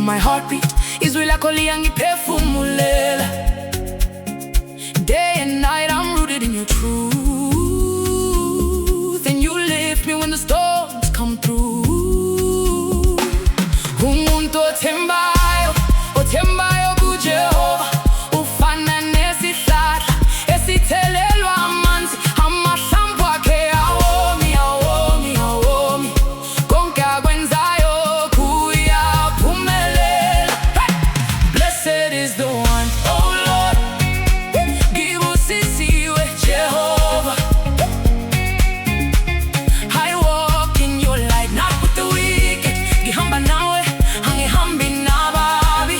of my heartbeat izwi lakho liyangiphefumulela. Day and night I'm rooted in your truth, and you lift me when the storms come through. Umuntu othembayo, othembayo kuJehova, ufana nesihlahla esithelelwa amanzi, amahlamvu akhe awomi, awomi, awomi. Konke akwenzayo kuyaphumelela. Hey! Blessed is the one, oh Lord, Ngibusisiwe Jehovah. I walk in your light, not with the wicked. Ngihamba nawe, angihambi nababi.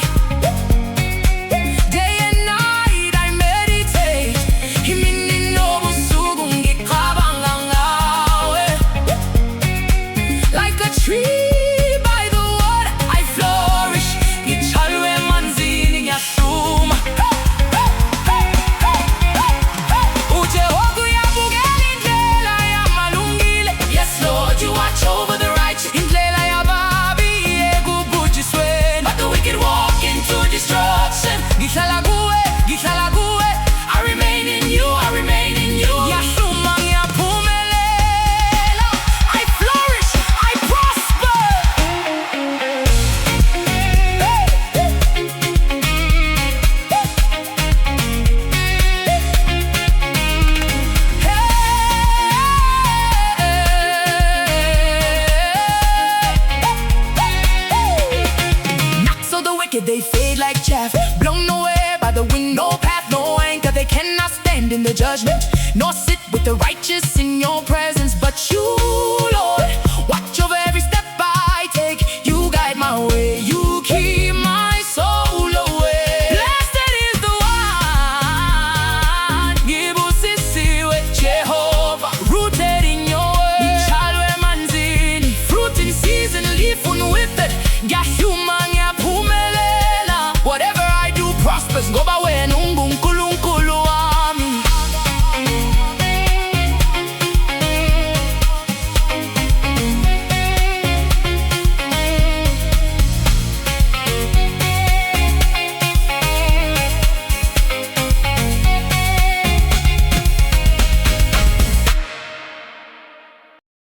Day and night I meditate, imini nobusuku ngicabanga ngawe. Like a tree by the water I flourish, ngitshalwe emanzini ngiyahluma. uJehova uyabukela indlela yamalungile. Yes Lord, you watch over the righteous. Indlela yababi ekubhujisweni, but the wicked walk into destruction. Ngihlala kuwe, ngihlala kuwe, I remain in you, I remain in you. Ngiyahluma, ngiyaphumelela, I flourish, I prosper. Not so the wicked, they fade like chaff, blown away by the wind. No path, no anchor, they cannot stand in the judgment, nor sit with the righteous in your presence. But you, Lord,